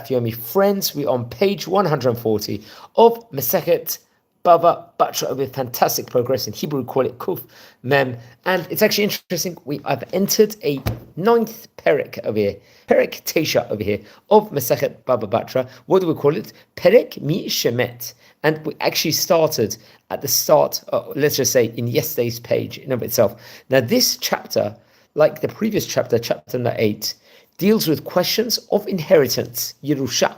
Daf Yomi. Friends, we're on page 140 of Masechet Bava Batra with fantastic progress. In Hebrew, we call it Kuf Mem. And it's actually interesting. I've entered a 9th Perek over here, Perek Tesha over here, of Masechet Bava Batra. What do we call it? Perek Mi Shemet. And we actually started at the start, let's just say, in yesterday's page in of itself. Now, this chapter, like the previous chapter, chapter number 8, deals with questions of inheritance, Yerusha.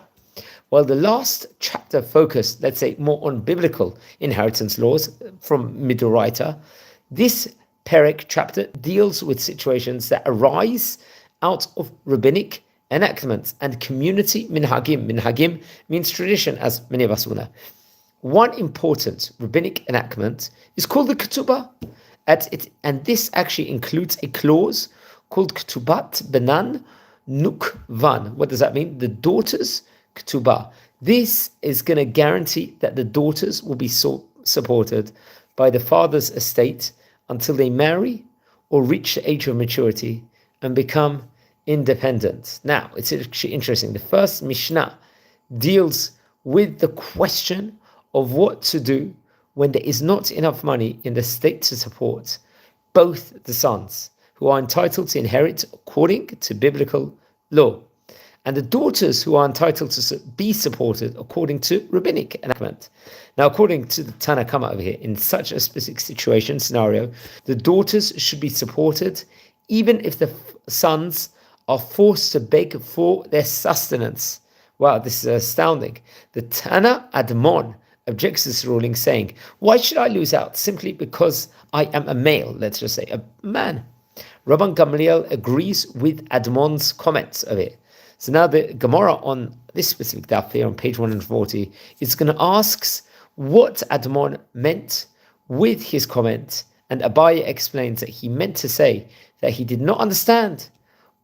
While the last chapter focused, let's say, more on biblical inheritance laws from Midoraita, this Perek chapter deals with situations that arise out of rabbinic enactments and community minhagim. Minhagim means tradition, as many of us will know. One important rabbinic enactment is called the Ketubah, and this actually includes a clause called Ketubat Benan Nukvan. What does that mean? The daughters Ketubah. This is going to guarantee that the daughters will be supported by the father's estate until they marry or reach the age of maturity and become independent. Now, it's actually interesting. The first Mishnah deals with the question of what to do when there is not enough money in the state to support both the sons who are entitled to inherit according to biblical law, and the daughters who are entitled to be supported according to rabbinic enactment. Now, according to the Tana Kama over here, in such a specific scenario, the daughters should be supported even if the sons are forced to beg for their sustenance. Wow, this is astounding. The Tana Admon objects to this ruling, saying, why should I lose out simply because I am a male, let's just say, a man? Rabban Gamliel agrees with Admon's comments of it. So now the Gemara on this specific daf here on page 140 is going to ask what Admon meant with his comment, and Abaye explains that he meant to say that he did not understand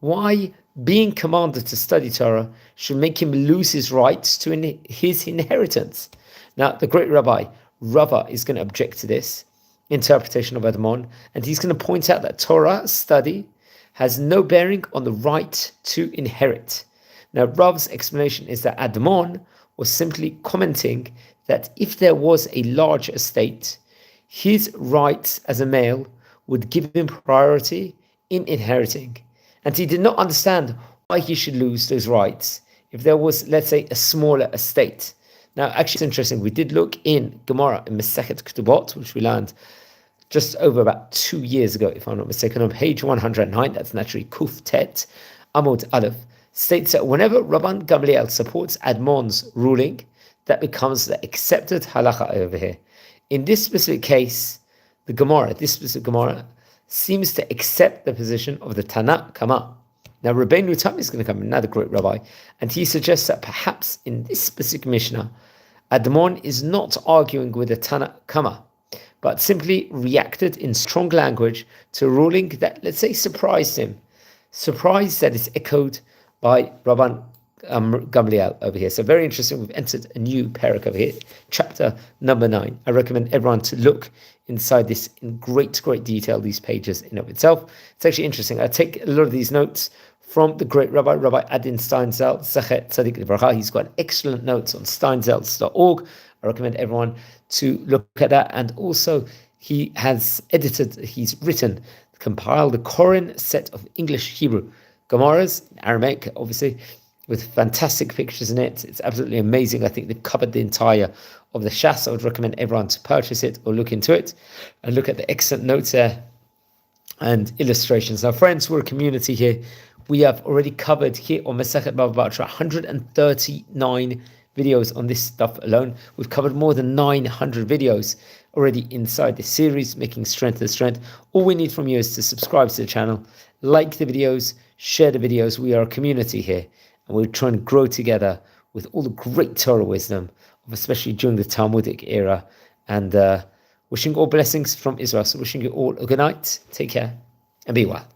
why being commanded to study Torah should make him lose his rights to his inheritance. Now, the great Rabbi Rava is going to object to this interpretation of Admon, and he's going to point out that Torah study has no bearing on the right to inherit. Now, Rav's explanation is that Admon was simply commenting that if there was a large estate, his rights as a male would give him priority in inheriting, and he did not understand why he should lose those rights if there was, let's say, a smaller estate. Now, actually, it's interesting. We did look in Gemara in Masechet Ketubot, which we learned just over about 2 years ago, if I'm not mistaken, on page 109. That's naturally Kuf Tet Amud Aleph, states that whenever Rabban Gamliel supports Admon's ruling, that becomes the accepted halacha over here. In this specific case, this specific Gemara seems to accept the position of the Tana Kama. Now, Rabbeinu Tam is going to come, another great rabbi, and he suggests that perhaps in this specific Mishnah, Admon is not arguing with the Tana Kama, but simply reacted in strong language to a ruling that, let's say, surprised him. Surprised that it's echoed by Rabban Gamliel over here. So very interesting. We've entered a new parak over here, chapter number 9. I recommend everyone to look inside this in great detail, these pages in of itself. It's actually interesting. I take a lot of these notes from the great Rabbi Adin Steinzelt, Zachet Tzadik Livracha. He's got excellent notes on steinzelts.org. I recommend everyone to look at that. And also, he's compiled the Koran set of English Hebrew Gemaras, Aramaic, obviously, with fantastic pictures in it. It's absolutely amazing. I think they've covered the entire of the Shas. I would recommend everyone to purchase it or look into it and look at the excellent notes there and illustrations. Now, friends, we're a community here. We have already covered here on Masechet Bava Batra 139 videos on this stuff alone. We've covered more than 900 videos already inside this series, making strength to strength. All we need from you is to subscribe to the channel, like the videos, share the videos. We are a community here, and we're trying to grow together with all the great Torah wisdom, especially during the Talmudic era. And wishing all blessings from Israel. So wishing you all a good night. Take care and be well.